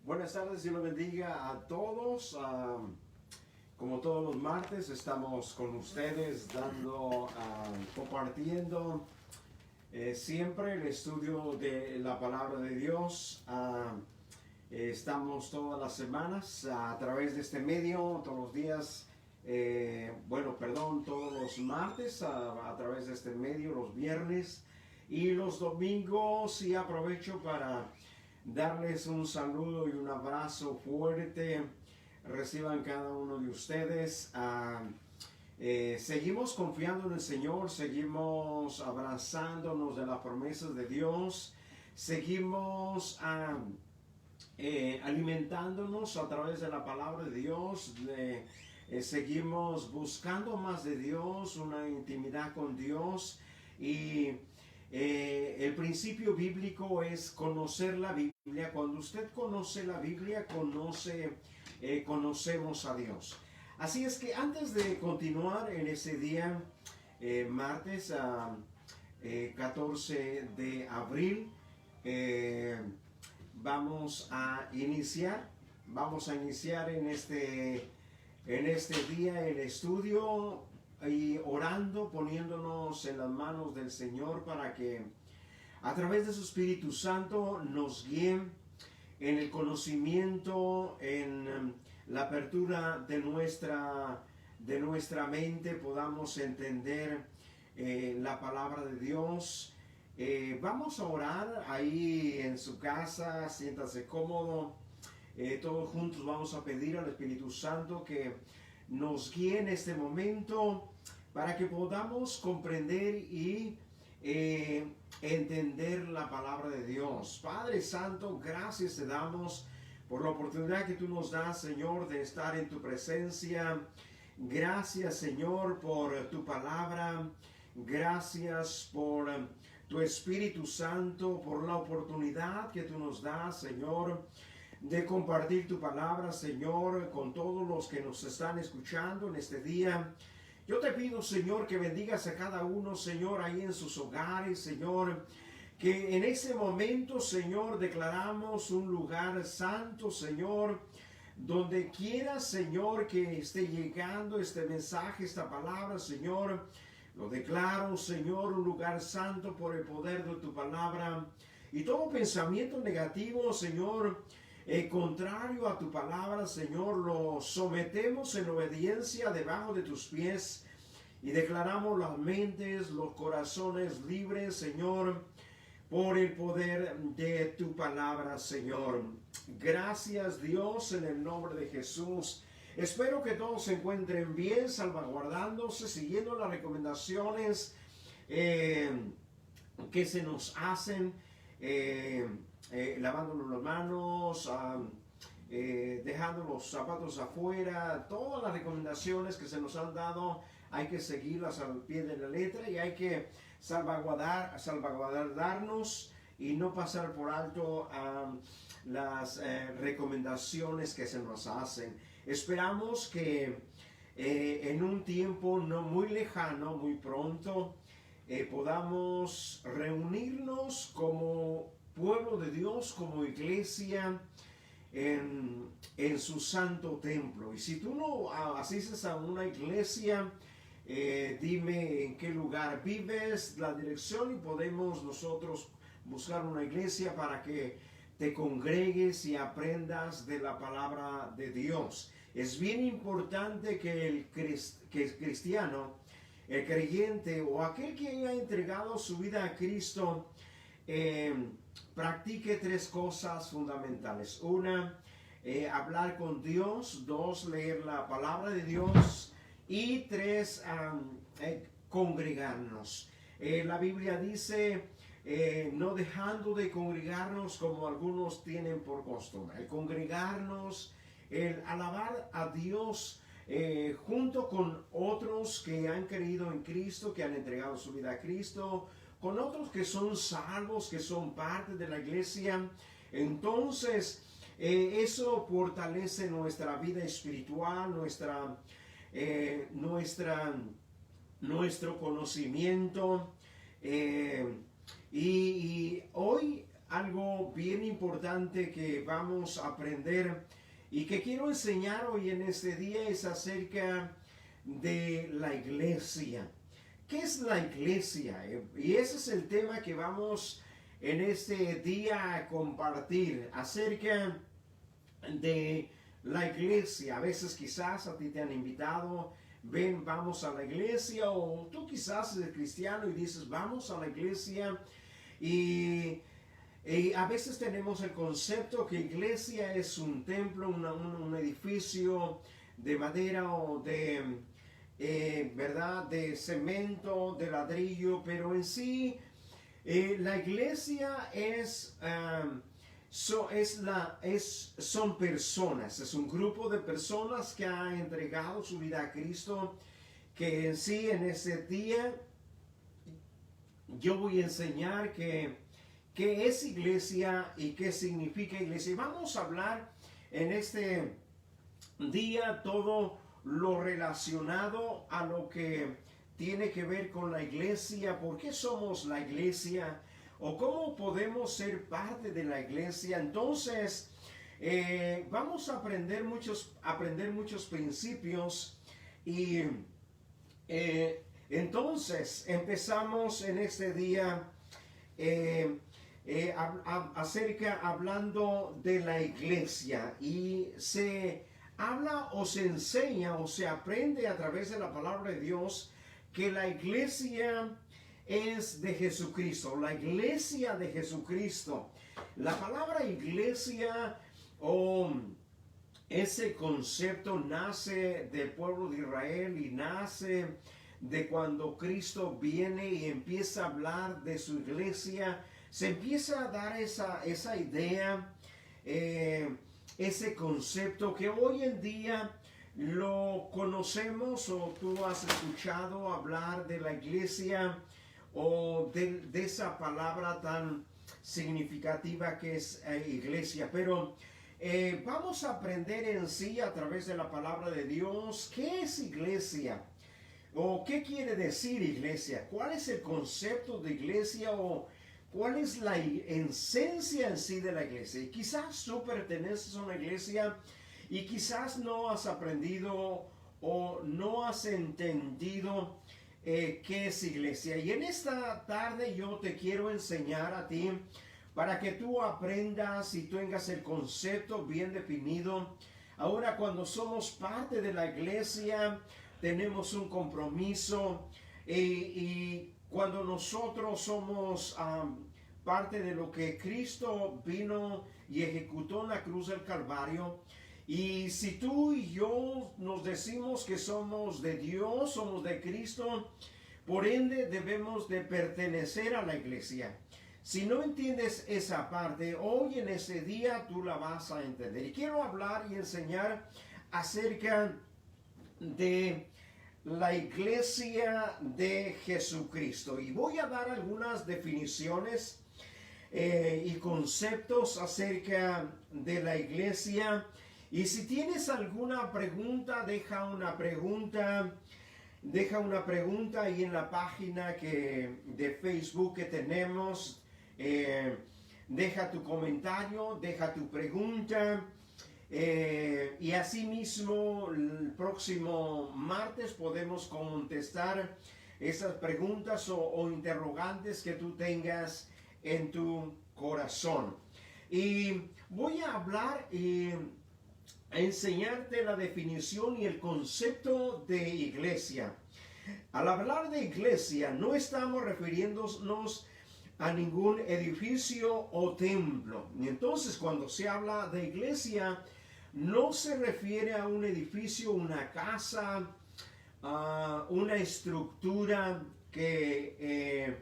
Buenas tardes, Dios los bendiga a todos. Como todos los martes, estamos con ustedes compartiendo siempre el estudio de la palabra de Dios. Estamos todas las semanas a través de este medio, todos los días, todos los martes a través de este medio, los viernes y los domingos. Y aprovecho para darles un saludo y un abrazo fuerte. Reciban cada uno de ustedes. Seguimos confiando en el Señor, seguimos abrazándonos de las promesas de Dios, seguimos alimentándonos a través de la palabra de Dios, seguimos buscando más de Dios, una intimidad con Dios. Y el principio bíblico es conocer la Biblia. Cuando usted conoce la Biblia, conocemos a Dios. Así es que antes de continuar en ese día, martes 14 de abril, vamos a iniciar en este día el estudio y orando, poniéndonos en las manos del Señor para que a través de su Espíritu Santo nos guíe en el conocimiento, en la apertura de nuestra mente, podamos entender la palabra de Dios. Vamos a orar ahí en su casa, siéntase cómodo. Todos juntos vamos a pedir al Espíritu Santo que nos guíe en este momento para que podamos comprender y entender la palabra de Dios. Padre Santo, gracias te damos por la oportunidad que tú nos das, Señor, de estar en tu presencia. Gracias, Señor, por tu palabra. Gracias por tu Espíritu Santo, por la oportunidad que tú nos das, Señor, de compartir tu palabra, Señor, con todos los que nos están escuchando en este día. Yo te pido, Señor, que bendigas a cada uno, Señor, ahí en sus hogares, Señor, que en ese momento, Señor, declaramos un lugar santo, Señor, donde quiera, Señor, que esté llegando este mensaje, esta palabra, Señor, lo declaro, Señor, un lugar santo por el poder de tu palabra. Y todo pensamiento negativo, Señor, contrario a tu palabra, Señor, lo sometemos en obediencia debajo de tus pies y declaramos las mentes, los corazones libres, Señor, por el poder de tu palabra, Señor. Gracias, Dios, en el nombre de Jesús. Espero que todos se encuentren bien, salvaguardándose, siguiendo las recomendaciones que se nos hacen, lavándonos las manos, dejando los zapatos afuera. Todas las recomendaciones que se nos han dado hay que seguirlas al pie de la letra y hay que salvaguardarnos y no pasar por alto las recomendaciones que se nos hacen. Esperamos que en un tiempo no muy lejano, muy pronto, podamos reunirnos como pueblo de Dios, como iglesia, en su santo templo. Y si tú no asistes a una iglesia, dime en qué lugar vives, la dirección, y podemos nosotros buscar una iglesia para que te congregues y aprendas de la palabra de Dios. Es bien importante que el cristiano, el creyente o aquel que haya entregado su vida a Cristo, practique tres cosas fundamentales. Una, hablar con Dios. Dos, leer la palabra de Dios. Y tres, congregarnos. La Biblia dice, no dejando de congregarnos como algunos tienen por costumbre. El congregarnos, el alabar a Dios junto con otros que han creído en Cristo, que han entregado su vida a Cristo, con otros que son salvos, que son parte de la iglesia. Entonces, eso fortalece nuestra vida espiritual, nuestro conocimiento. Y hoy algo bien importante que vamos a aprender y que quiero enseñar hoy en este día es acerca de la iglesia. ¿Qué es la iglesia? Y ese es el tema que vamos en este día a compartir acerca de la iglesia. A veces quizás a ti te han invitado, ven, vamos a la iglesia, o tú quizás eres cristiano y dices, vamos a la iglesia, y a veces tenemos el concepto que iglesia es un templo, un edificio de madera o de, ¿verdad?, de cemento, de ladrillo, pero en sí la iglesia son personas, es un grupo de personas que han entregado su vida a Cristo, que en sí en ese día yo voy a enseñar qué es iglesia y qué significa iglesia. Y vamos a hablar en este día todo lo relacionado a lo que tiene que ver con la iglesia, por qué somos la iglesia o cómo podemos ser parte de la iglesia. Entonces vamos a aprender muchos principios y entonces empezamos en este día hablando de la iglesia, y se habla o se enseña o se aprende a través de la palabra de Dios que la iglesia es de Jesucristo, la iglesia de Jesucristo. La palabra iglesia o ese concepto nace del pueblo de Israel y nace de cuando Cristo viene y empieza a hablar de su iglesia. Se empieza a dar esa idea, ese concepto que hoy en día lo conocemos, o tú has escuchado hablar de la iglesia o de esa palabra tan significativa que es iglesia. Pero vamos a aprender en sí a través de la palabra de Dios qué es iglesia o qué quiere decir iglesia, cuál es el concepto de iglesia o cuál es la esencia en sí de la iglesia. Y quizás tú perteneces a una iglesia y quizás no has aprendido o no has entendido qué es iglesia. Y en esta tarde yo te quiero enseñar a ti para que tú aprendas y tengas el concepto bien definido. Ahora, cuando somos parte de la iglesia, tenemos un compromiso y cuando nosotros somos parte de lo que Cristo vino y ejecutó en la cruz del Calvario, y si tú y yo nos decimos que somos de Dios, somos de Cristo, por ende debemos de pertenecer a la iglesia. Si no entiendes esa parte, hoy en ese día tú la vas a entender. Y quiero hablar y enseñar acerca de la iglesia de Jesucristo. Y voy a dar algunas definiciones y conceptos acerca de la iglesia. Y si tienes alguna pregunta, deja una pregunta ahí en la página de Facebook que tenemos. Deja tu comentario, deja tu pregunta. Y así mismo el próximo martes podemos contestar esas preguntas o interrogantes que tú tengas en tu corazón. Y voy a hablar a enseñarte la definición y el concepto de iglesia. Al hablar de iglesia no estamos refiriéndonos a ningún edificio o templo. Y entonces cuando se habla de iglesia no se refiere a un edificio, una casa, una estructura que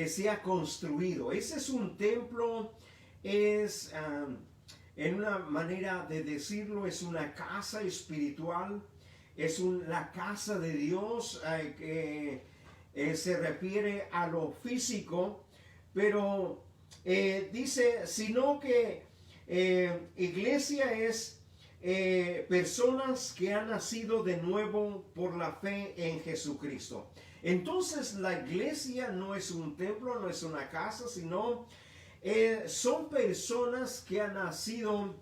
se ha construido. Ese es un templo, en una manera de decirlo, es una casa espiritual, es la casa de Dios, que se refiere a lo físico, pero dice, sino que iglesia es personas que han nacido de nuevo por la fe en Jesucristo. Entonces la iglesia no es un templo, no es una casa, sino son personas que han nacido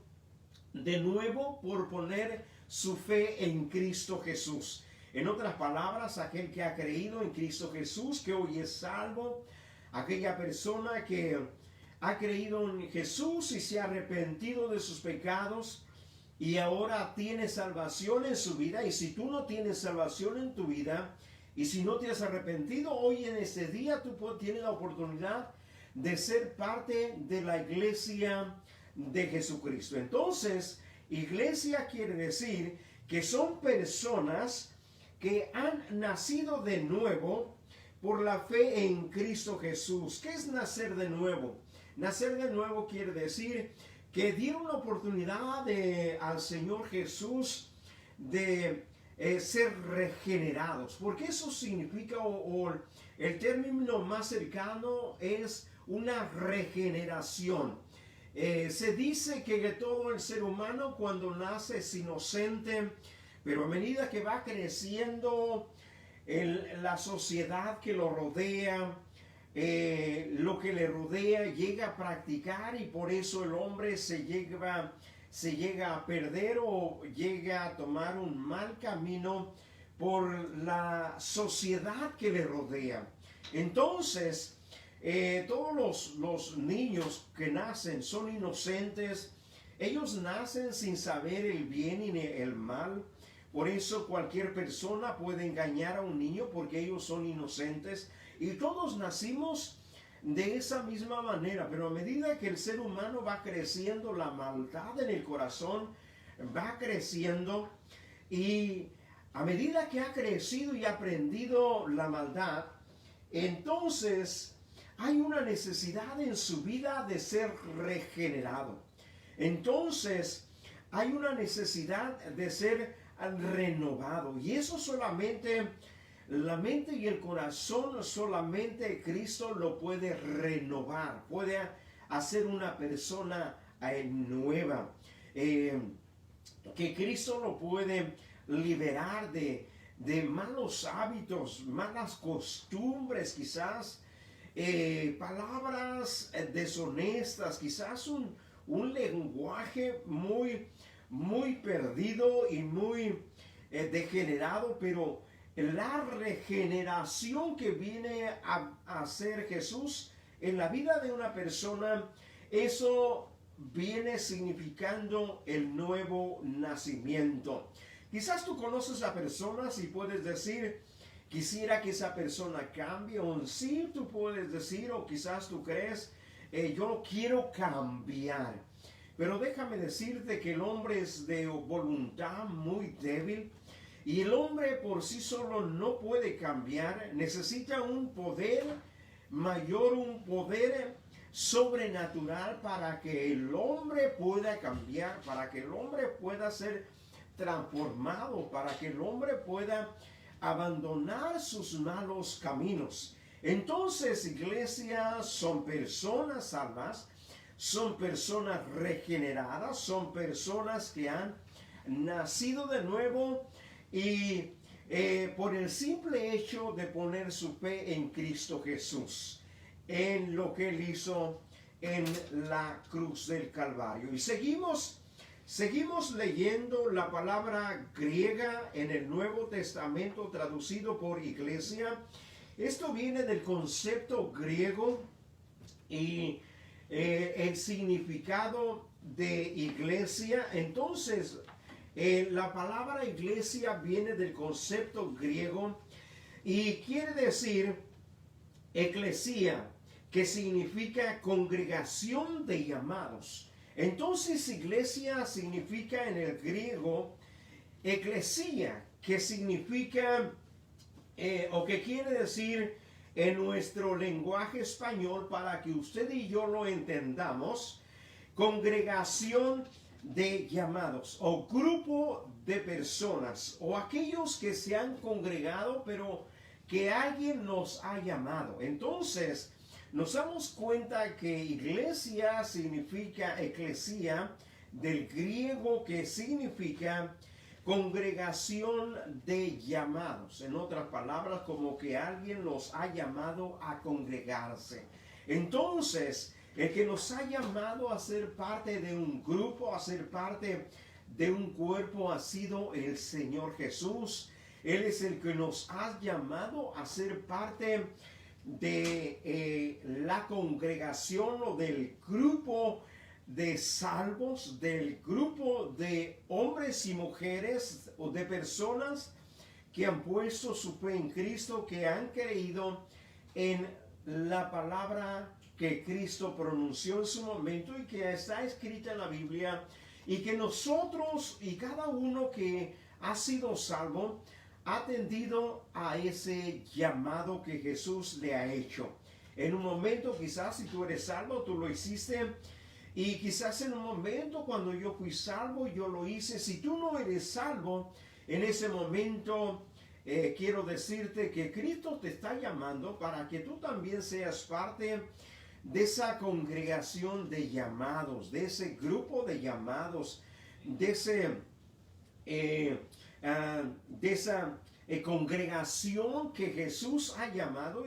de nuevo por poner su fe en Cristo Jesús. En otras palabras, aquel que ha creído en Cristo Jesús, que hoy es salvo, aquella persona que ha creído en Jesús y se ha arrepentido de sus pecados y ahora tiene salvación en su vida. Y si tú no tienes salvación en tu vida y si no te has arrepentido, hoy en este día tú tienes la oportunidad de ser parte de la iglesia de Jesucristo. Entonces, iglesia quiere decir que son personas que han nacido de nuevo por la fe en Cristo Jesús. ¿Qué es nacer de nuevo? Nacer de nuevo quiere decir que dieron la oportunidad al Señor Jesús de ser regenerados. Porque eso significa, o el término más cercano es una regeneración. Se dice que todo el ser humano cuando nace es inocente, pero a medida que va creciendo la sociedad que lo rodea, lo que le rodea, llega a practicar, y por eso el hombre se llega a perder o llega a tomar un mal camino por la sociedad que le rodea. Entonces, todos los niños que nacen son inocentes. Ellos nacen sin saber el bien y el mal. Por eso cualquier persona puede engañar a un niño porque ellos son inocentes. Y todos nacimos de esa misma manera. Pero a medida que el ser humano va creciendo, la maldad en el corazón va creciendo. Y a medida que ha crecido y ha aprendido la maldad, entonces hay una necesidad en su vida de ser regenerado. Entonces hay una necesidad de ser renovado. Y eso solamente la mente y el corazón, solamente Cristo lo puede renovar, puede hacer una persona nueva. Que Cristo lo puede liberar de malos hábitos, malas costumbres, quizás palabras deshonestas, quizás un lenguaje muy perdido y muy degenerado. Pero la regeneración que viene a hacer Jesús en la vida de una persona, eso viene significando el nuevo nacimiento. Quizás tú conoces a personas y puedes decir, quisiera que esa persona cambie, o sí tú puedes decir, o quizás tú crees, yo quiero cambiar. Pero déjame decirte que el hombre es de voluntad muy débil, y el hombre por sí solo no puede cambiar. Necesita un poder mayor, un poder sobrenatural para que el hombre pueda cambiar, para que el hombre pueda ser transformado, para que el hombre pueda abandonar sus malos caminos. Entonces, iglesia, son personas salvas, son personas regeneradas, son personas que han nacido de nuevo y por el simple hecho de poner su fe en Cristo Jesús, en lo que Él hizo en la cruz del Calvario. Y seguimos leyendo la palabra griega en el Nuevo Testamento traducido por iglesia. Esto viene del concepto griego y el significado de iglesia. Entonces, la palabra iglesia viene del concepto griego y quiere decir eclesia, que significa congregación de llamados. Entonces, iglesia significa en el griego eclesia, que significa o que quiere decir en nuestro lenguaje español, para que usted y yo lo entendamos, congregación de llamados o grupo de personas, o aquellos que se han congregado pero que alguien nos ha llamado. Entonces nos damos cuenta que iglesia significa eclesia, del griego, que significa congregación de llamados. En otras palabras, como que alguien los ha llamado a congregarse. Entonces, El que nos ha llamado a ser parte de un grupo, a ser parte de un cuerpo, ha sido el Señor Jesús. Él es el que nos ha llamado a ser parte de la congregación o del grupo de salvos, del grupo de hombres y mujeres o de personas que han puesto su fe en Cristo, que han creído en la palabra que Cristo pronunció en su momento y que está escrita en la Biblia, y que nosotros y cada uno que ha sido salvo ha atendido a ese llamado que Jesús le ha hecho. En un momento, quizás si tú eres salvo, tú lo hiciste, y quizás en un momento cuando yo fui salvo, yo lo hice. Si tú no eres salvo, en ese momento quiero decirte que Cristo te está llamando para que tú también seas parte de esa congregación de llamados, de ese grupo de llamados, de esa congregación que Jesús ha llamado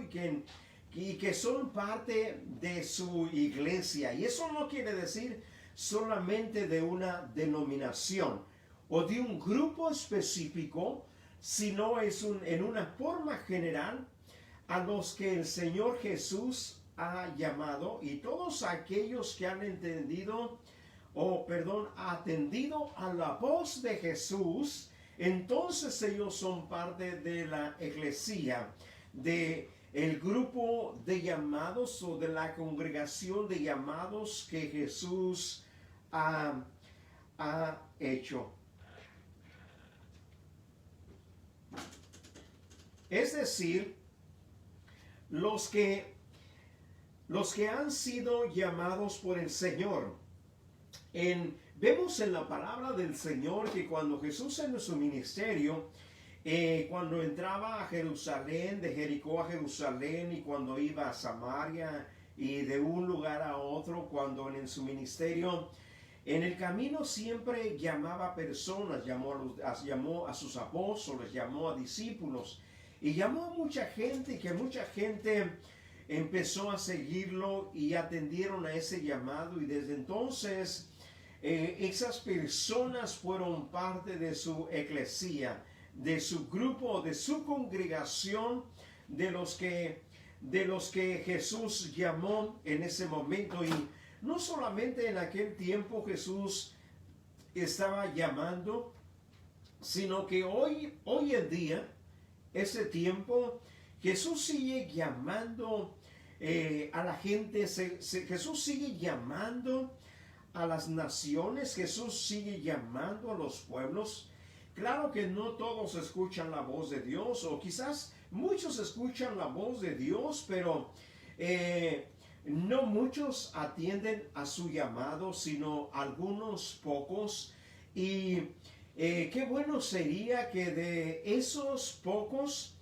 y que son parte de su iglesia. Y eso no quiere decir solamente de una denominación o de un grupo específico, sino es en una forma general a los que el Señor Jesús ha llamado, y todos aquellos que han atendido a la voz de Jesús, entonces ellos son parte de la iglesia, de el grupo de llamados o de la congregación de llamados que Jesús ha hecho. Es decir, los que han sido llamados por el Señor. Vemos en la palabra del Señor que cuando Jesús en su ministerio, cuando entraba a Jerusalén, de Jericó a Jerusalén, y cuando iba a Samaria y de un lugar a otro, cuando en su ministerio, en el camino siempre llamaba personas, llamó a sus apóstoles, llamó a discípulos, y llamó a mucha gente, que mucha gente empezó a seguirlo y atendieron a ese llamado, y desde entonces esas personas fueron parte de su eclesía, de su grupo, de su congregación, de los que Jesús llamó en ese momento. Y no solamente en aquel tiempo Jesús estaba llamando, sino que hoy en día, ese tiempo, Jesús sigue llamando a la gente, Jesús sigue llamando a las naciones, Jesús sigue llamando a los pueblos. Claro que no todos escuchan la voz de Dios, o quizás muchos escuchan la voz de Dios, pero no muchos atienden a su llamado, sino algunos pocos. Y qué bueno sería que de esos pocos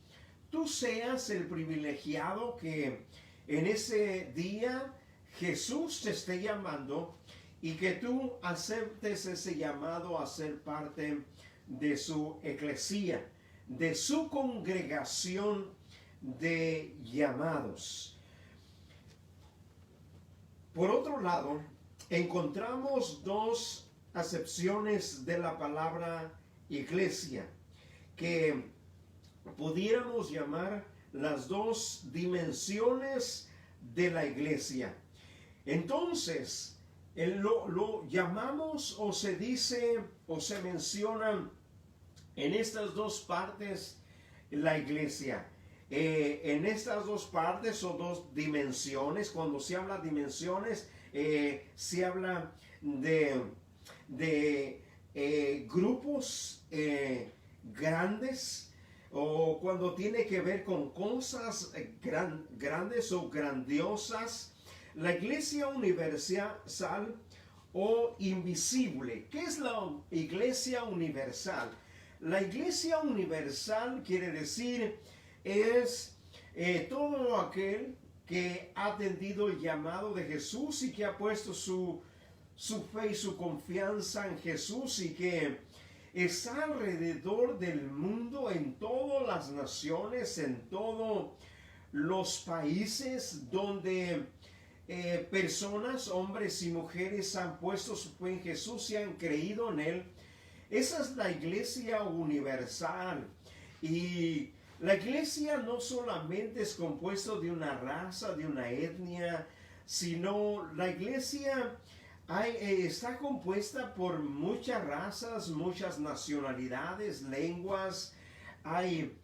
tú seas el privilegiado, que en ese día Jesús te esté llamando y que tú aceptes ese llamado a ser parte de su eclesía, de su congregación de llamados. Por otro lado, encontramos dos acepciones de la palabra iglesia que pudiéramos llamar las dos dimensiones de la iglesia. Entonces, lo llamamos, o se dice o se menciona en estas dos partes la iglesia. En estas dos partes o dos dimensiones, cuando se habla de dimensiones, se habla de grupos grandes, o cuando tiene que ver con cosas grandes o grandiosas. La iglesia universal o invisible. ¿Qué es la iglesia universal? La iglesia universal quiere decir es todo aquel que ha atendido el llamado de Jesús y que ha puesto su fe y su confianza en Jesús, y que está alrededor del mundo, en todas las naciones, en todos los países donde personas, hombres y mujeres, han puesto su fe en Jesús y han creído en Él. Esa es la iglesia universal. Y la iglesia no solamente es compuesto de una raza, de una etnia, sino la iglesia está compuesta por muchas razas, muchas nacionalidades, lenguas. Hay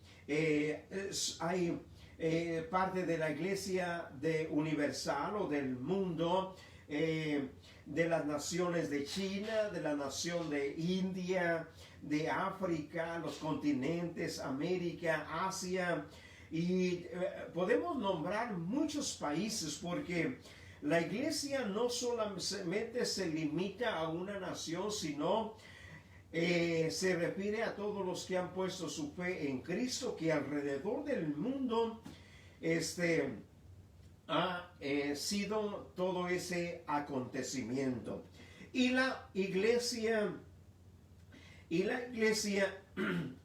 parte de la iglesia universal o del mundo, de las naciones de China, de la nación de India, de África, los continentes, América, Asia, y podemos nombrar muchos países porque la iglesia no solamente se limita a una nación, sino se refiere a todos los que han puesto su fe en Cristo, que alrededor del mundo ha sido todo ese acontecimiento. Y la iglesia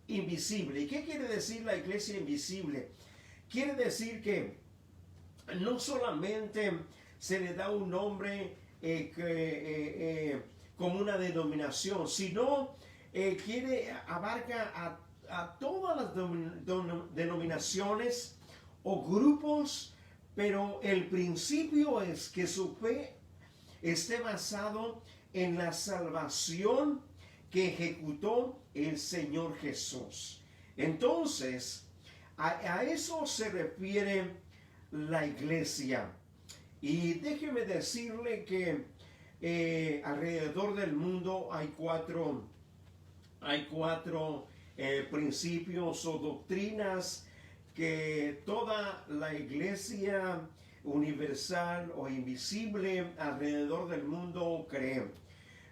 invisible. ¿Y qué quiere decir la iglesia invisible? Quiere decir que no solamente se le da un nombre como una denominación, sino abarca a todas las denominaciones o grupos, pero el principio es que su fe esté basado en la salvación que ejecutó el Señor Jesús. Entonces, a eso se refiere la iglesia. Y déjeme decirle que alrededor del mundo hay cuatro principios o doctrinas que toda la iglesia universal o invisible alrededor del mundo cree.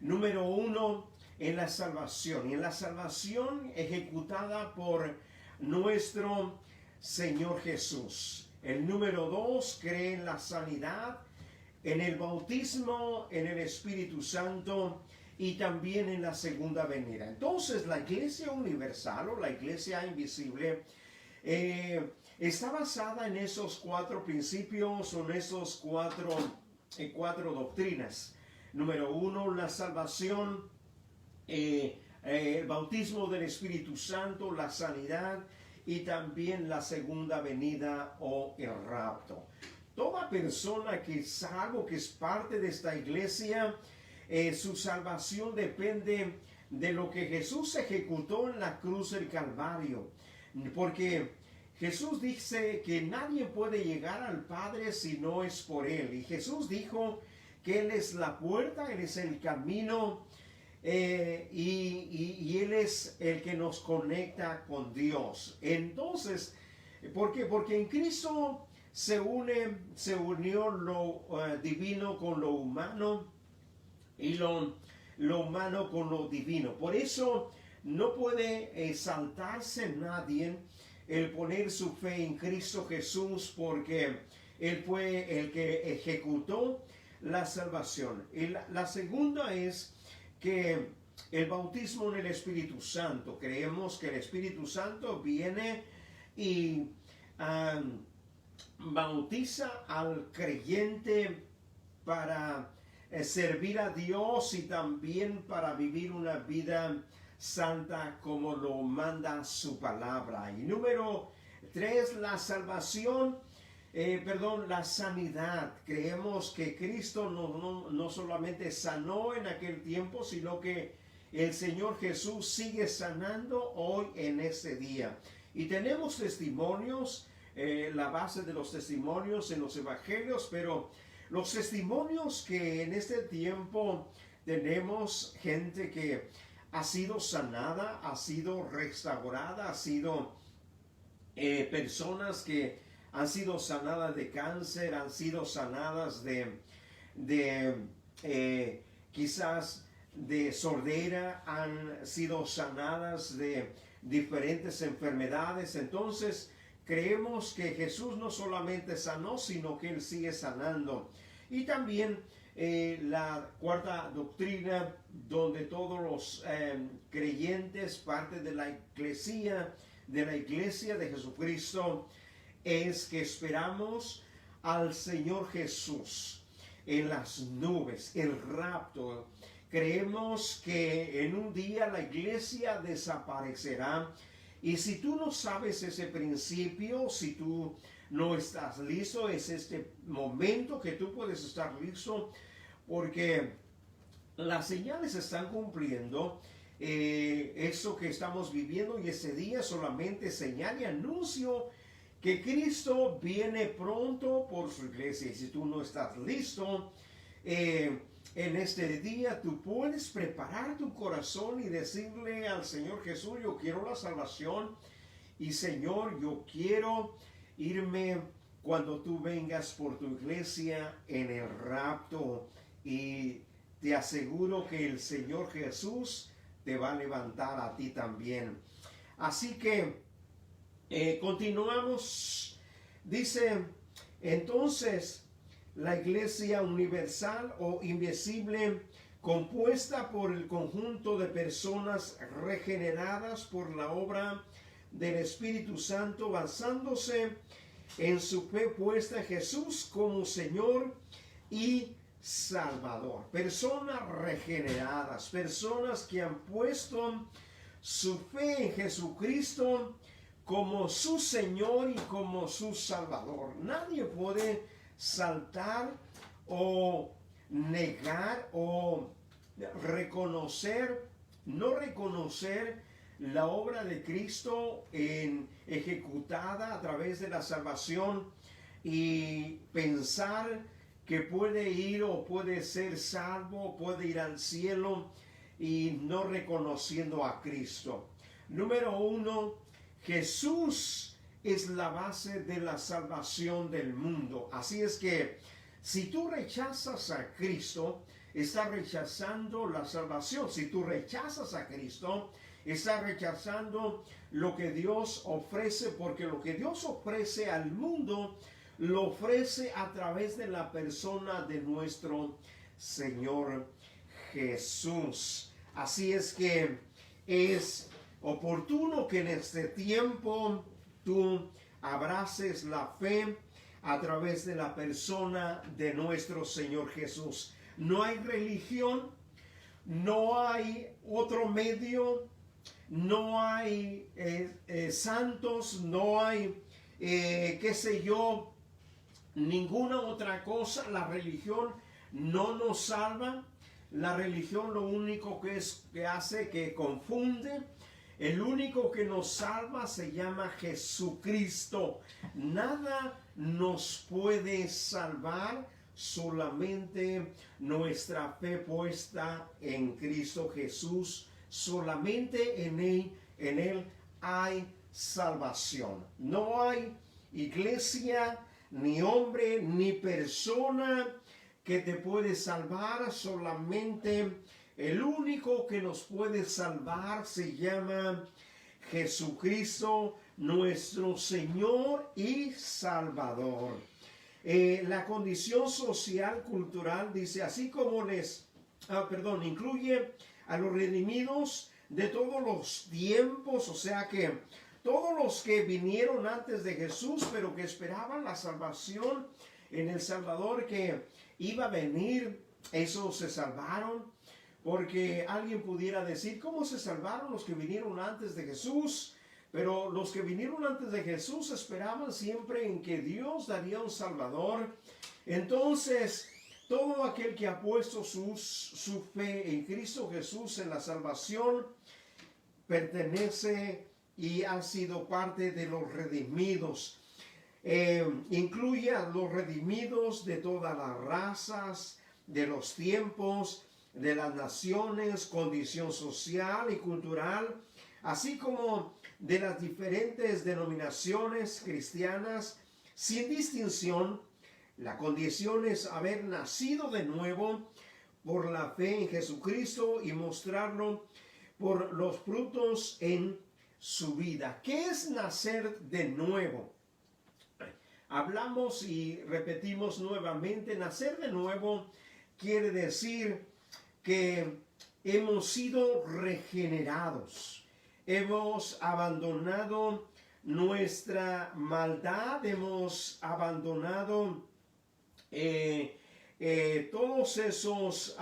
Número 1, en la salvación. Y en la salvación ejecutada por nuestro Señor Jesús. El número 2, cree en la sanidad, en el bautismo, en el Espíritu Santo y también en la segunda venida. Entonces, la iglesia universal o la iglesia invisible está basada en esos cuatro principios o en esos cuatro doctrinas. Número 1, la salvación, el bautismo del Espíritu Santo, la sanidad y también la segunda venida o el rapto. Toda persona que es algo que es parte de esta iglesia, su salvación depende de lo que Jesús ejecutó en la cruz del Calvario. Porque Jesús dice que nadie puede llegar al Padre si no es por Él. Y Jesús dijo que Él es la puerta, Él es el camino, y Él es el que nos conecta con Dios. Entonces, ¿por qué? Porque en Cristo se unió lo divino con lo humano y lo humano con lo divino. Por eso no puede saltarse nadie el poner su fe en Cristo Jesús, porque Él fue el que ejecutó la salvación. Y la segunda es que el bautismo en el Espíritu Santo. Creemos que el Espíritu Santo viene y bautiza al creyente para servir a Dios y también para vivir una vida santa como lo manda su palabra. Y número 3, la salvación, la sanidad. Creemos que Cristo no solamente sanó en aquel tiempo, sino que el Señor Jesús sigue sanando hoy en este día. Y tenemos testimonios, la base de los testimonios en los evangelios, pero los testimonios que en este tiempo tenemos, gente que ha sido sanada, ha sido restaurada, ha sido personas que han sido sanadas de cáncer, han sido sanadas quizás de sordera, han sido sanadas de diferentes enfermedades. Entonces, creemos que Jesús no solamente sanó, sino que Él sigue sanando. Y también la cuarta doctrina, donde todos los creyentes, parte de la iglesia de Jesucristo, es que esperamos al Señor Jesús en las nubes, el rapto. Creemos que en un día la iglesia desaparecerá. Y si tú no sabes ese principio, si tú no estás listo, es este momento que tú puedes estar listo, porque las señales están cumpliendo. Eso que estamos viviendo, y ese día solamente señal y anuncio que Cristo viene pronto por su iglesia. Y si tú no estás listo en este día, tú puedes preparar tu corazón y decirle al Señor Jesús: yo quiero la salvación, y Señor, yo quiero irme cuando tú vengas por tu iglesia en el rapto. Y te aseguro que el Señor Jesús te va a levantar a ti también. Así que continuamos. Dice: entonces la iglesia universal o invisible, compuesta por el conjunto de personas regeneradas por la obra del Espíritu Santo, basándose en su fe puesta en Jesús como Señor y Salvador. Personas regeneradas, personas que han puesto su fe en Jesucristo como su Señor y como su Salvador. Nadie puede saltar o negar o no reconocer la obra de Cristo ejecutada a través de la salvación, y pensar que puede ir o puede ser salvo, puede ir al cielo, y no reconociendo a Cristo. Número uno, Jesús es la base de la salvación del mundo. Así es que si tú rechazas a Cristo, estás rechazando la salvación. Si tú rechazas a Cristo, estás rechazando lo que Dios ofrece, porque lo que Dios ofrece al mundo lo ofrece a través de la persona de nuestro Señor Jesús. Así es que es oportuno que en este tiempo tú abraces la fe a través de la persona de nuestro Señor Jesús. No hay religión, no hay otro medio, no hay santos, no hay, qué sé yo, ninguna otra cosa. La religión no nos salva. La religión lo único que hace, que confunde. El único que nos salva se llama Jesucristo. Nada nos puede salvar, solamente nuestra fe puesta en Cristo Jesús. Solamente en Él hay salvación. No hay iglesia, ni hombre, ni persona que te puede salvar. Solamente el único que nos puede salvar se llama Jesucristo, nuestro Señor y Salvador. La condición social, cultural, dice, así como incluye a los redimidos de todos los tiempos, o sea que todos los que vinieron antes de Jesús, pero que esperaban la salvación en el Salvador que iba a venir, esos se salvaron. Porque alguien pudiera decir, ¿cómo se salvaron los que vinieron antes de Jesús? Pero los que vinieron antes de Jesús esperaban siempre en que Dios daría un Salvador. Entonces, todo aquel que ha puesto su fe en Cristo Jesús, en la salvación, pertenece y ha sido parte de los redimidos. Incluye a los redimidos de todas las razas, de los tiempos, de las naciones, condición social y cultural, así como de las diferentes denominaciones cristianas, sin distinción. La condición es haber nacido de nuevo por la fe en Jesucristo y mostrarlo por los frutos en su vida. ¿Qué es nacer de nuevo? Hablamos y repetimos nuevamente, nacer de nuevo quiere decir que hemos sido regenerados, hemos abandonado nuestra maldad, hemos abandonado todos esos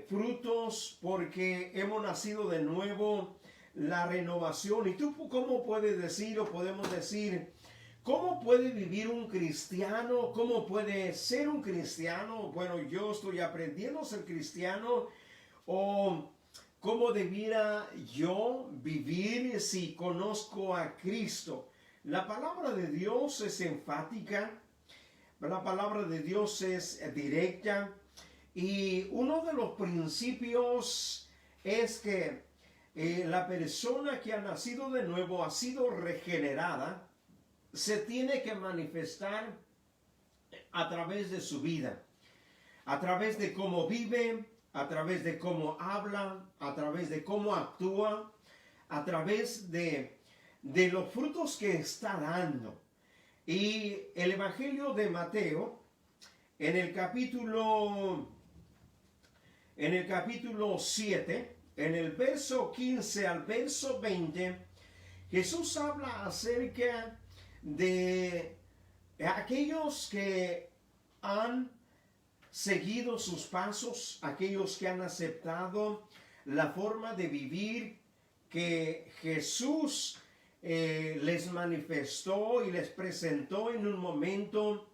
frutos, porque hemos nacido de nuevo, la renovación. ¿Y tú cómo puedes decir o podemos decir cómo puede vivir un cristiano? ¿Cómo puede ser un cristiano? Bueno, yo estoy aprendiendo a ser cristiano. ¿O cómo debiera yo vivir si conozco a Cristo? La palabra de Dios es enfática. La palabra de Dios es directa. Y uno de los principios es que la persona que ha nacido de nuevo, ha sido regenerada, se tiene que manifestar a través de su vida, a través de cómo vive, a través de cómo habla, a través de cómo actúa, a través de los frutos que está dando. Y el Evangelio de Mateo, en el capítulo 7, en el verso 15 al verso 20, Jesús habla acerca de aquellos que han seguido sus pasos, aquellos que han aceptado la forma de vivir que Jesús les manifestó y les presentó en un momento.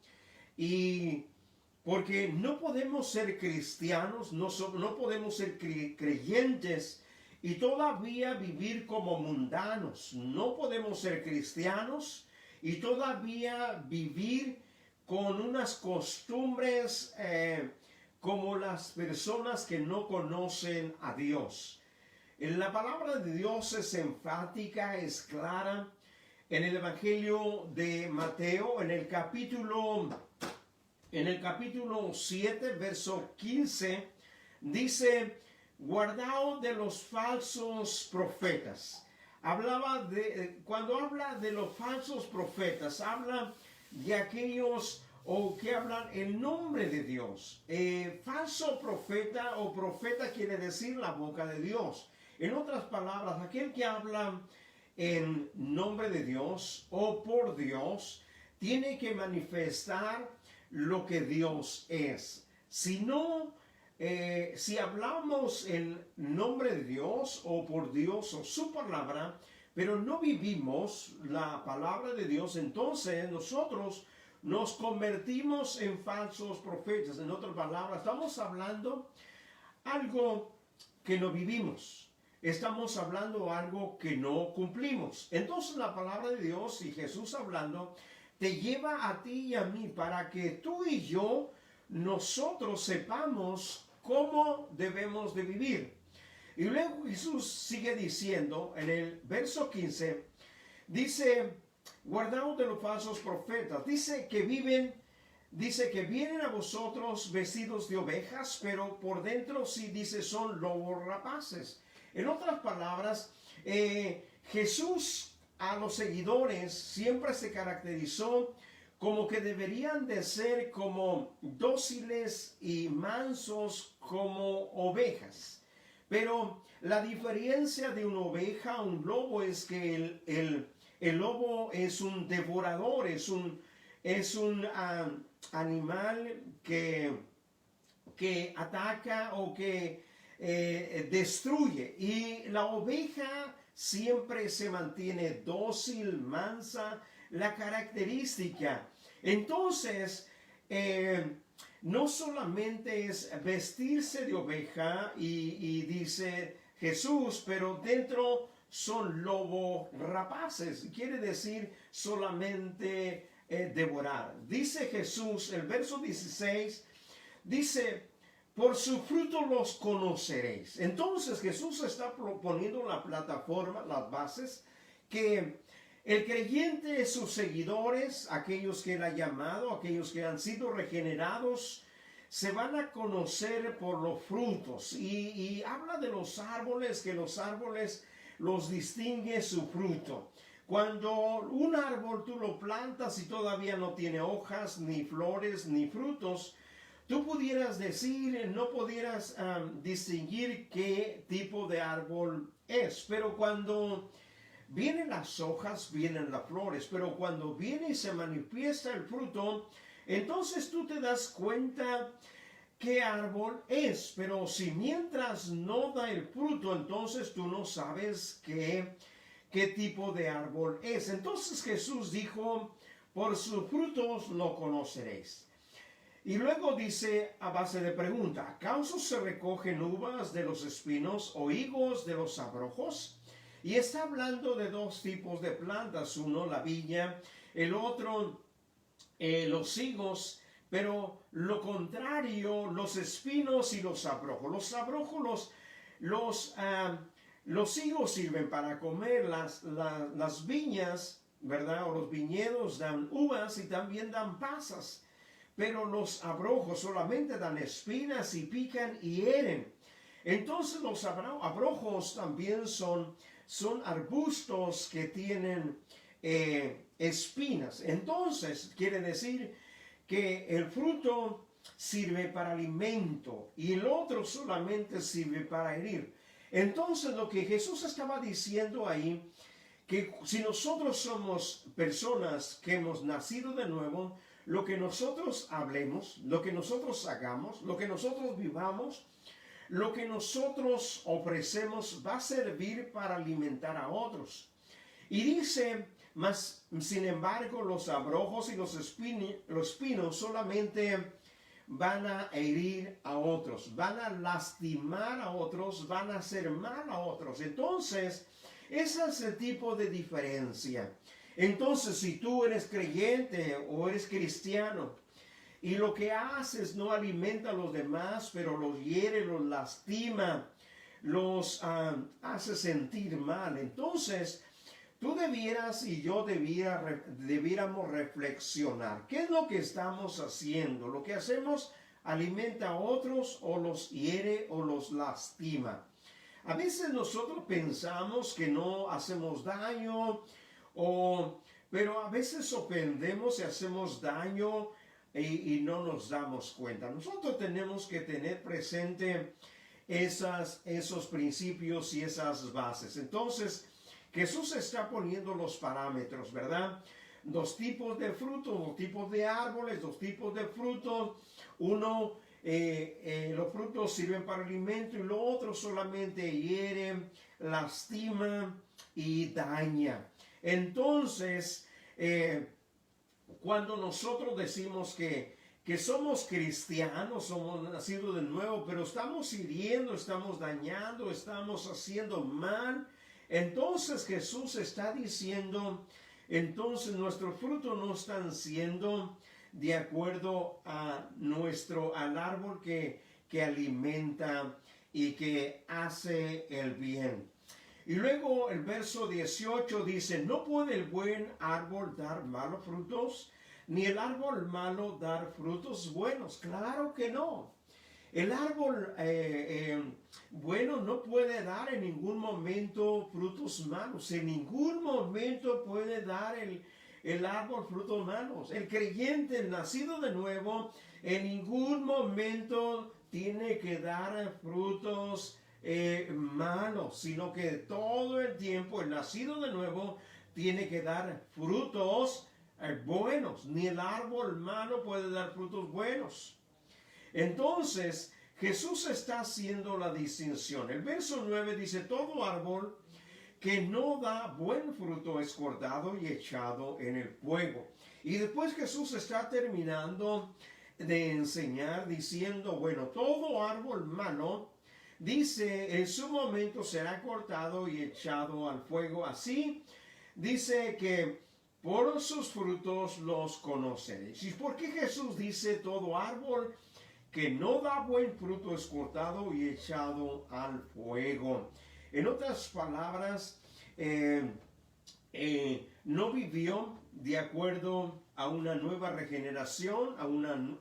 Y porque no podemos ser cristianos, no podemos ser creyentes y todavía vivir como mundanos. No podemos ser cristianos y todavía vivir con unas costumbres como las personas que no conocen a Dios. La palabra de Dios es enfática, es clara. En el Evangelio de Mateo, en el capítulo 7, verso 15, dice: guardaos de los falsos profetas. Cuando habla de los falsos profetas, habla de aquellos que hablan en nombre de Dios. Falso profeta o profeta quiere decir la boca de Dios. En otras palabras, aquel que habla en nombre de Dios o por Dios tiene que manifestar lo que Dios es. Si no, si hablamos en nombre de Dios o por Dios o su palabra, pero no vivimos la palabra de Dios, entonces nosotros nos convertimos en falsos profetas. En otras palabras, estamos hablando algo que no vivimos. Estamos hablando algo que no cumplimos. Entonces la palabra de Dios y Jesús hablando te lleva a ti y a mí para que tú y yo, nosotros sepamos cómo debemos de vivir. Y luego Jesús sigue diciendo en el verso 15, dice: guardaos de los falsos profetas. Dice que vienen a vosotros vestidos de ovejas, pero por dentro sí dice son lobos rapaces. En otras palabras, Jesús a los seguidores siempre se caracterizó como que deberían de ser como dóciles y mansos como ovejas. Pero la diferencia de una oveja a un lobo es que el lobo es un devorador, es un animal que ataca o que destruye. Y la oveja siempre se mantiene dócil, mansa, la característica. Entonces, no solamente es vestirse de oveja y dice Jesús, pero dentro son lobos rapaces. Quiere decir solamente devorar. Dice Jesús, el verso 16, dice: por su fruto los conoceréis. Entonces Jesús está proponiendo la plataforma, las bases, que el creyente, sus seguidores, aquellos que él ha llamado, aquellos que han sido regenerados, se van a conocer por los frutos. Y habla de los árboles, que los árboles los distingue su fruto. Cuando un árbol tú lo plantas y todavía no tiene hojas, ni flores, ni frutos, tú pudieras decir, no pudieras distinguir qué tipo de árbol es. Pero cuando vienen las hojas, vienen las flores. Pero cuando viene y se manifiesta el fruto, entonces tú te das cuenta qué árbol es, pero si mientras no da el fruto, entonces tú no sabes qué tipo de árbol es. Entonces Jesús dijo, por sus frutos lo conoceréis. Y luego dice a base de pregunta, ¿acaso se recogen uvas de los espinos o higos de los abrojos? Y está hablando de dos tipos de plantas, uno la viña, el otro los higos, pero lo contrario, los espinos y los abrojos. Los higos sirven para comer, las viñas, ¿verdad? O los viñedos dan uvas y también dan pasas. Pero los abrojos solamente dan espinas y pican y hieren. Entonces los abrojos también son arbustos que tienen espinas. Entonces quiere decir que el fruto sirve para alimento y el otro solamente sirve para herir. Entonces lo que Jesús estaba diciendo ahí, que si nosotros somos personas que hemos nacido de nuevo, lo que nosotros hablemos, lo que nosotros hagamos, lo que nosotros vivamos, lo que nosotros ofrecemos va a servir para alimentar a otros. Y dice, mas sin embargo los abrojos y los espinos solamente van a herir a otros, van a lastimar a otros, van a hacer mal a otros. Entonces, ese es el tipo de diferencia. Entonces, si tú eres creyente o eres cristiano y lo que haces no alimenta a los demás, pero los hiere, los lastima, los hace sentir mal, entonces tú debieras y yo debiéramos reflexionar. ¿Qué es lo que estamos haciendo? ¿Lo que hacemos alimenta a otros o los hiere o los lastima? A veces nosotros pensamos que no hacemos daño, pero a veces ofendemos y hacemos daño y no nos damos cuenta. Nosotros tenemos que tener presente esos principios y esas bases. Entonces, Jesús está poniendo los parámetros, ¿verdad? Dos tipos de frutos, dos tipos de árboles, dos tipos de frutos. Uno, los frutos sirven para alimento y lo otro solamente hiere, lastima y daña. Entonces, cuando nosotros decimos que somos cristianos, somos nacidos de nuevo, pero estamos hiriendo, estamos dañando, estamos haciendo mal, entonces Jesús está diciendo, entonces nuestros frutos no están siendo de acuerdo al árbol que alimenta y que hace el bien. Y luego el verso 18 dice, no puede el buen árbol dar malos frutos, ni el árbol malo dar frutos buenos. Claro que no. El árbol bueno no puede dar en ningún momento frutos malos. En ningún momento puede dar el árbol frutos malos. El creyente, el nacido de nuevo, en ningún momento tiene que dar frutos malos, sino que todo el tiempo el nacido de nuevo tiene que dar frutos buenos. Ni el árbol malo puede dar frutos buenos. Entonces, Jesús está haciendo la distinción. El verso 9 dice, todo árbol que no da buen fruto es cortado y echado en el fuego. Y después Jesús está terminando de enseñar diciendo, bueno, todo árbol malo, dice, en su momento será cortado y echado al fuego. Así dice que por sus frutos los conoceréis. ¿Y por qué Jesús dice todo árbol que no da buen fruto es cortado y echado al fuego? En otras palabras, no vivió de acuerdo a una nueva regeneración,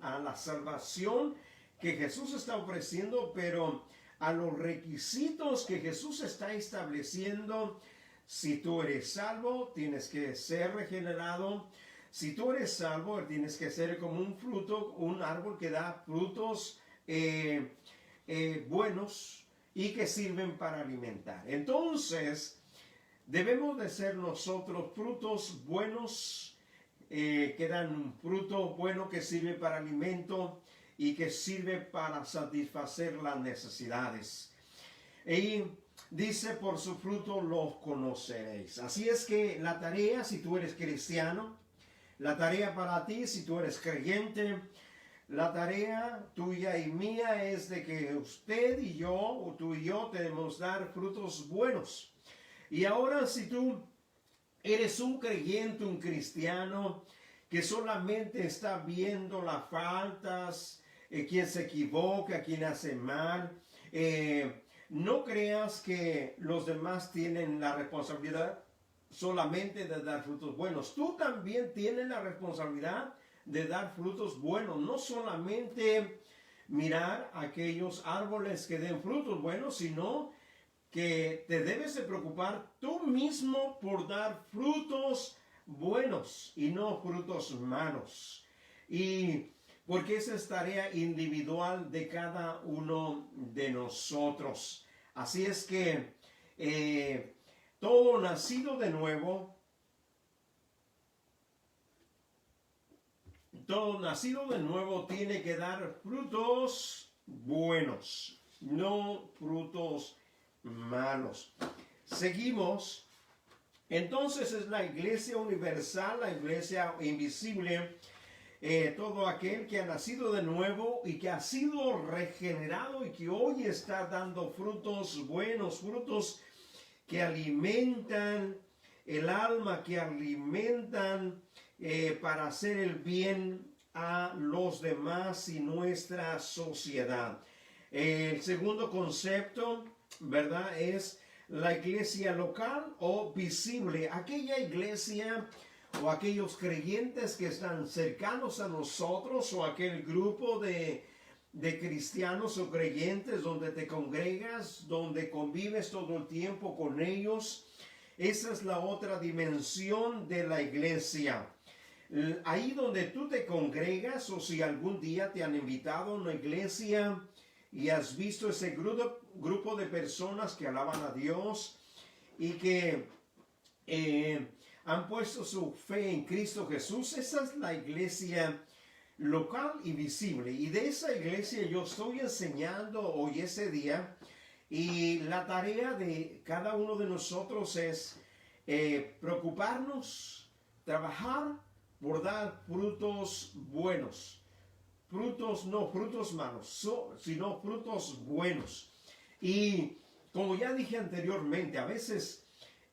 a la salvación que Jesús está ofreciendo, pero a los requisitos que Jesús está estableciendo. Si tú eres salvo, tienes que ser regenerado. Si tú eres salvo, tienes que ser como un fruto, un árbol que da frutos buenos y que sirven para alimentar. Entonces, debemos de ser nosotros frutos buenos que dan un fruto bueno que sirve para alimento y que sirve para satisfacer las necesidades. Y dice, por su fruto los conoceréis. Así es que la tarea, si tú eres cristiano, la tarea para ti, si tú eres creyente, la tarea tuya y mía es de que usted y yo, o tú y yo, debemos dar frutos buenos. Y ahora, si tú eres un creyente, un cristiano, que solamente está viendo las faltas, quien se equivoca, quien hace mal, no creas que los demás tienen la responsabilidad solamente de dar frutos buenos. Tú también tienes la responsabilidad de dar frutos buenos, no solamente mirar aquellos árboles que den frutos buenos, sino que te debes de preocupar tú mismo por dar frutos buenos y no frutos malos. Y porque esa es tarea individual de cada uno de nosotros. Así es que todo nacido de nuevo, tiene que dar frutos buenos, no frutos malos. Seguimos. Entonces es la iglesia universal, la iglesia invisible, todo aquel que ha nacido de nuevo y que ha sido regenerado y que hoy está dando frutos buenos, frutos que alimentan el alma, que alimentan para hacer el bien a los demás y nuestra sociedad. El segundo concepto, ¿verdad?, es la iglesia local o visible, aquella iglesia o aquellos creyentes que están cercanos a nosotros o aquel grupo de cristianos o creyentes donde te congregas, donde convives todo el tiempo con ellos. Esa es la otra dimensión de la iglesia. Ahí donde tú te congregas, o si algún día te han invitado a una iglesia y has visto ese grupo de personas que alaban a Dios y que han puesto su fe en Cristo Jesús, esa es la iglesia local y visible. Y de esa iglesia yo estoy enseñando hoy ese día, y la tarea de cada uno de nosotros es preocuparnos, trabajar por dar frutos buenos. Frutos, no frutos malos, sino frutos buenos. Y como ya dije anteriormente, a veces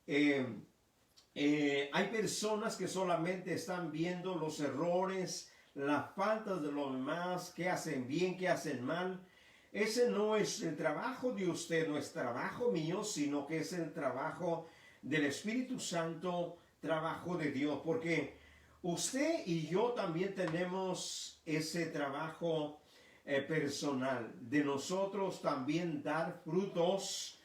hay personas que solamente están viendo los errores, las faltas de los demás, qué hacen bien, qué hacen mal. Ese no es el trabajo de usted, no es trabajo mío, sino que es el trabajo del Espíritu Santo, trabajo de Dios, porque usted y yo también tenemos ese trabajo personal de nosotros también dar frutos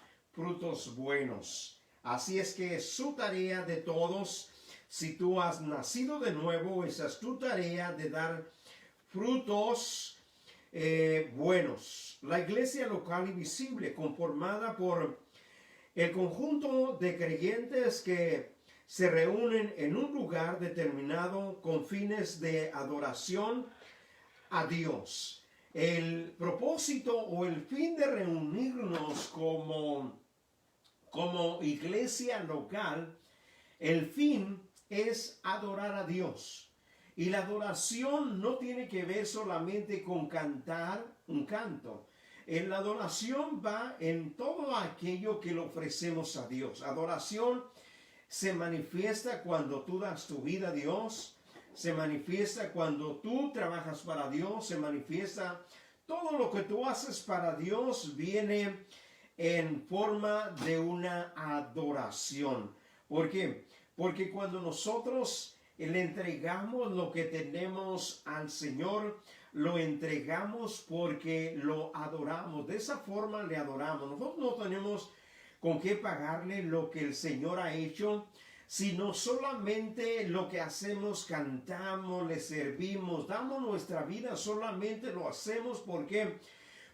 buenos. Así es que es su tarea de todos. Si tú has nacido de nuevo, esa es tu tarea de dar frutos buenos. La iglesia local y visible, conformada por el conjunto de creyentes que se reúnen en un lugar determinado con fines de adoración a Dios. El propósito o el fin de reunirnos como iglesia local, el fin es adorar a Dios. Y la adoración no tiene que ver solamente con cantar un canto. La adoración va en todo aquello que le ofrecemos a Dios. Adoración se manifiesta cuando tú das tu vida a Dios, se manifiesta cuando tú trabajas para Dios, se manifiesta todo lo que tú haces para Dios viene en forma de una adoración. ¿Por qué? Porque cuando nosotros le entregamos lo que tenemos al Señor, lo entregamos porque lo adoramos. De esa forma le adoramos. Nosotros no tenemos con qué pagarle lo que el Señor ha hecho, sino solamente lo que hacemos, cantamos, le servimos, damos nuestra vida, solamente lo hacemos porque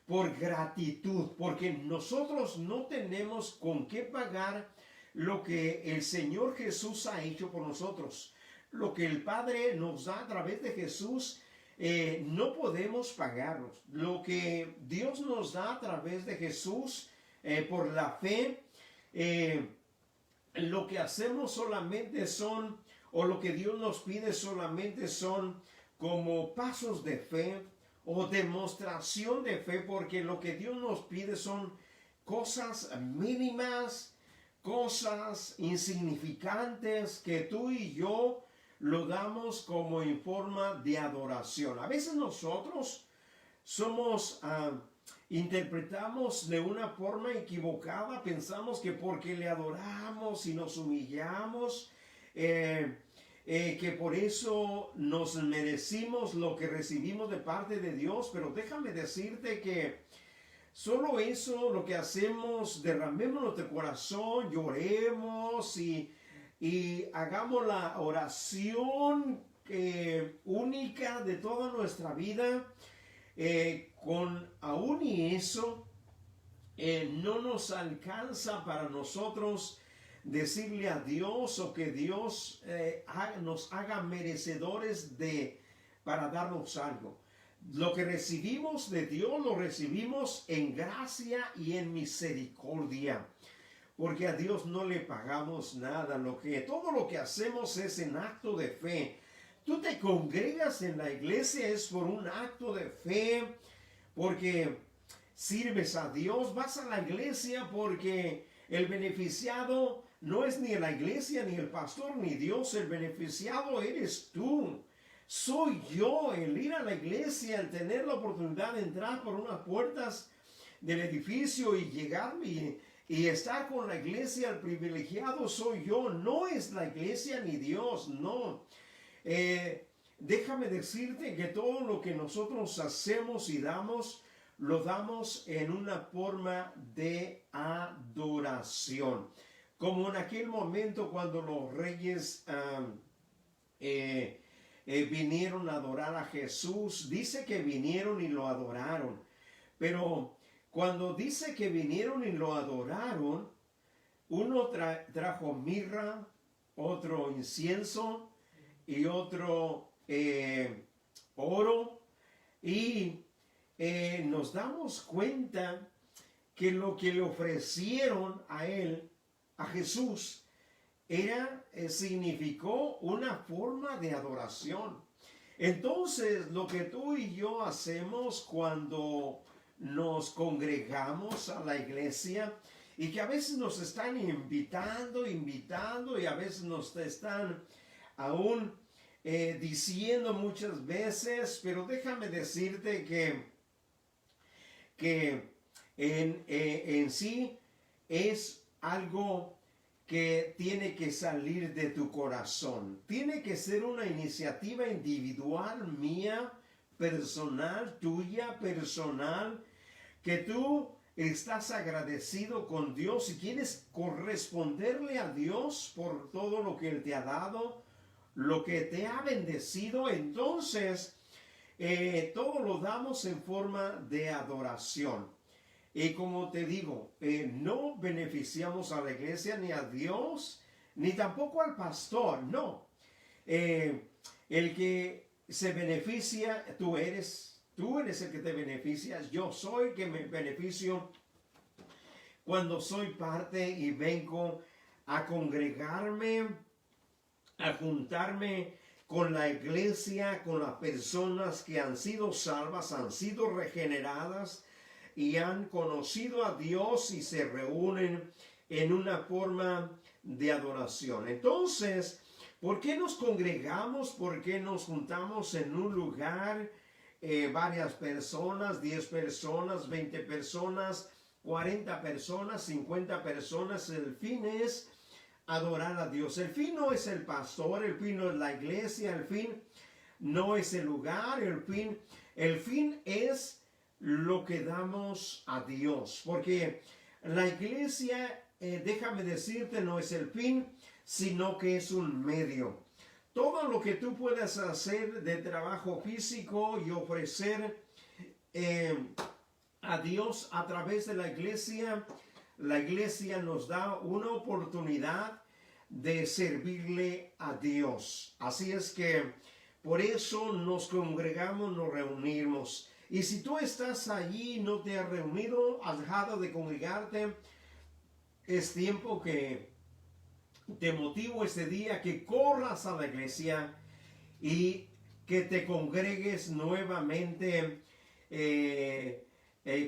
por gratitud, porque nosotros no tenemos con qué pagar lo que el Señor Jesús ha hecho por nosotros. lo que el Padre nos da a través de Jesús, no podemos pagarlos. Lo que Dios nos da a través de Jesús, por la fe, lo que hacemos solamente son, o lo que Dios nos pide solamente son como pasos de fe o demostración de fe, porque lo que Dios nos pide son cosas mínimas, cosas insignificantes que tú y yo lo damos como en forma de adoración. A veces nosotros interpretamos de una forma equivocada, pensamos que porque le adoramos y nos humillamos, que por eso nos merecimos lo que recibimos de parte de Dios. Pero déjame decirte que solo eso, lo que hacemos, derramemos nuestro corazón, lloremos y hagamos la oración única de toda nuestra vida. Con aún y eso, no nos alcanza para nosotros decirle a Dios, o que Dios nos haga merecedores para darnos algo. Lo que recibimos de Dios lo recibimos en gracia y en misericordia, porque a Dios no le pagamos nada. Todo lo que hacemos es en acto de fe. Tú te congregas en la iglesia es por un acto de fe, porque sirves a Dios. Vas a la iglesia porque el beneficiado no es ni la iglesia, ni el pastor, ni Dios. El beneficiado eres tú. Soy yo. El ir a la iglesia, el tener la oportunidad de entrar por unas puertas del edificio y llegar y estar con la iglesia, el privilegiado soy yo. No es la iglesia ni Dios, no. Déjame decirte que todo lo que nosotros hacemos y damos, lo damos en una forma de adoración. Como en aquel momento cuando los reyes vinieron a adorar a Jesús, dice que vinieron y lo adoraron. Pero cuando dice que vinieron y lo adoraron, uno trajo mirra, otro incienso y otro oro, y nos damos cuenta que lo que le ofrecieron a él, a Jesús, significó una forma de adoración. Entonces, lo que tú y yo hacemos cuando nos congregamos a la iglesia, y que a veces nos están invitando, y a veces nos están aún diciendo muchas veces, pero déjame decirte que en sí es algo que tiene que salir de tu corazón. Tiene que ser una iniciativa individual mía, personal, tuya, personal, que tú estás agradecido con Dios y quieres corresponderle a Dios por todo lo que Él te ha dado, lo que te ha bendecido. Entonces, todo lo damos en forma de adoración. Y como te digo, no beneficiamos a la iglesia, ni a Dios, ni tampoco al pastor, no. El que se beneficia, tú eres el que te beneficias. Yo soy que me beneficio cuando soy parte y vengo a congregarme, a juntarme con la iglesia, con las personas que han sido salvas, han sido regeneradas y han conocido a Dios y se reúnen en una forma de adoración. Entonces, ¿por qué nos congregamos? ¿Por qué nos juntamos en un lugar? Varias personas, 10 personas, 20 personas, 40 personas, 50 personas. El fin es adorar a Dios. El fin no es el pastor, el fin no es la iglesia, el fin no es el lugar, el fin es lo que damos a Dios. Porque la iglesia, déjame decirte, no es el fin, sino que es un medio. Todo lo que tú puedas hacer de trabajo físico y ofrecer a Dios a través de la iglesia nos da una oportunidad de servirle a Dios. Así es que por eso nos congregamos, nos reunimos. Y si tú estás allí, no te has reunido, has dejado de congregarte, es tiempo que te motivo este día que corras a la iglesia y que te congregues nuevamente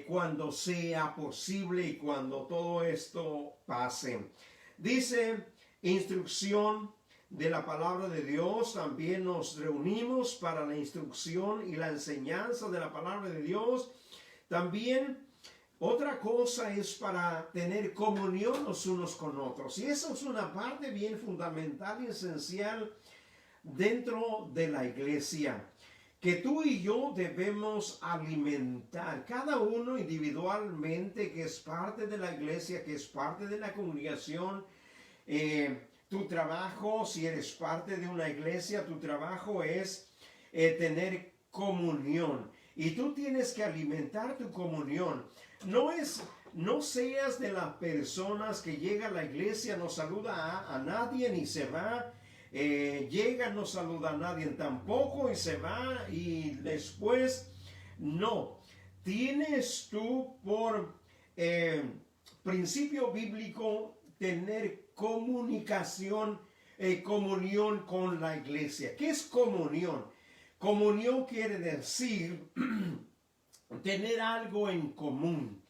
cuando sea posible y cuando todo esto pase. Dice instrucción de la palabra de Dios. También nos reunimos para la instrucción y la enseñanza de la palabra de Dios. También otra cosa es para tener comunión los unos con otros. Y eso es una parte bien fundamental y esencial dentro de la iglesia, que tú y yo debemos alimentar, cada uno individualmente que es parte de la iglesia, que es parte de la congregación. Tu trabajo, si eres parte de una iglesia, tu trabajo es tener comunión. Y tú tienes que alimentar tu comunión. No seas de las personas que llega a la iglesia, no saluda a nadie ni se va. Llega, no saluda a nadie tampoco y se va y después no. Tienes tú por principio bíblico tener comunicación, comunión con la iglesia. ¿Qué es comunión? Comunión quiere decir tener algo en común.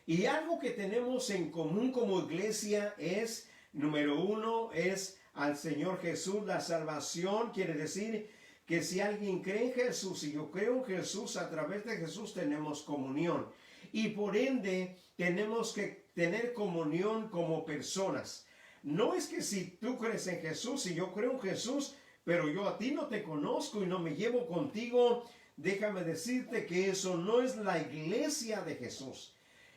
Y algo que tenemos en común como iglesia es, número uno, es al Señor Jesús. La salvación quiere decir que si alguien cree en Jesús y yo creo en Jesús, a través de Jesús tenemos comunión. Y por ende tenemos que tener comunión como personas. No es que si tú crees en Jesús y yo creo en Jesús, pero yo a ti no te conozco y no me llevo contigo, déjame decirte que eso no es la iglesia de Jesús.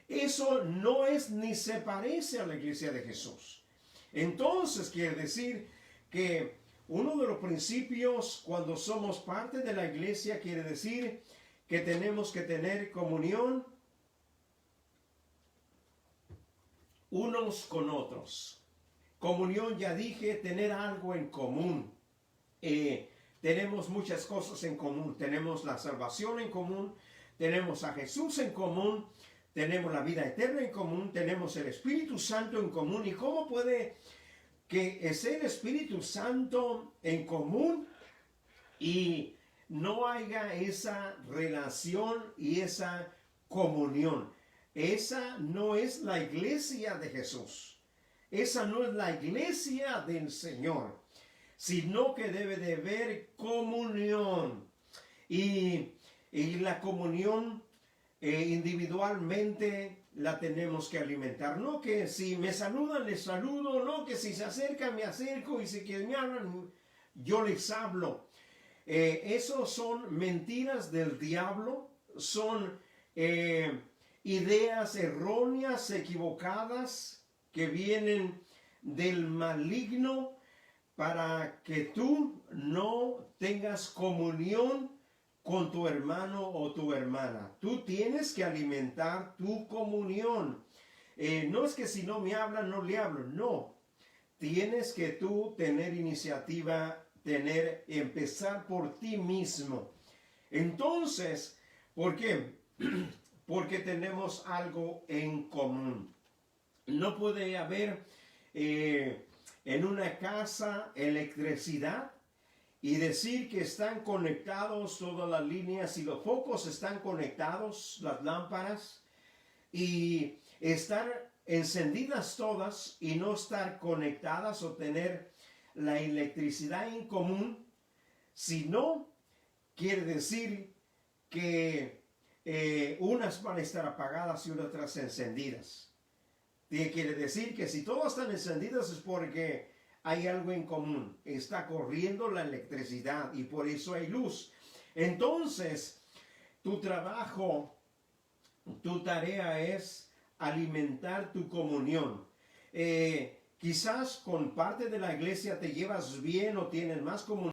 Eso no es ni se parece a la iglesia de Jesús. Entonces quiere decir que uno de los principios cuando somos parte de la iglesia quiere decir que tenemos que tener comunión unos con otros. Comunión, ya dije, tener algo en común. Tenemos muchas cosas en común. Tenemos la salvación en común, tenemos a Jesús en común, tenemos la vida eterna en común, tenemos el Espíritu Santo en común. ¿Y cómo puede que sea el Espíritu Santo en común y no haya esa relación y esa comunión? Esa no es la iglesia de Jesús. Esa no es la iglesia del Señor, sino que debe de haber comunión. Y la comunión individualmente la tenemos que alimentar. No que si me saludan, les saludo. No que si se acercan, me acerco. Y si quieren me hablan, yo les hablo. Esos son mentiras del diablo. Son ideas erróneas, equivocadas, que vienen del maligno para que tú no tengas comunión con tu hermano o tu hermana. Tú tienes que alimentar tu comunión. No es que si no me hablan, no le hablo. No. Tienes que tú tener iniciativa, empezar por ti mismo. Entonces, ¿por qué? Porque tenemos algo en común. No puede haber en una casa electricidad y decir que están conectados todas las líneas y los focos están conectados, las lámparas, y estar encendidas todas y no estar conectadas o tener la electricidad en común, sino quiere decir que unas van a estar apagadas y otras encendidas. Quiere decir que si todas están encendidas es porque hay algo en común. Está corriendo la electricidad y por eso hay luz. Entonces, tu trabajo, tu tarea es alimentar tu comunión. Quizás con parte de la iglesia te llevas bien o tienes más comunión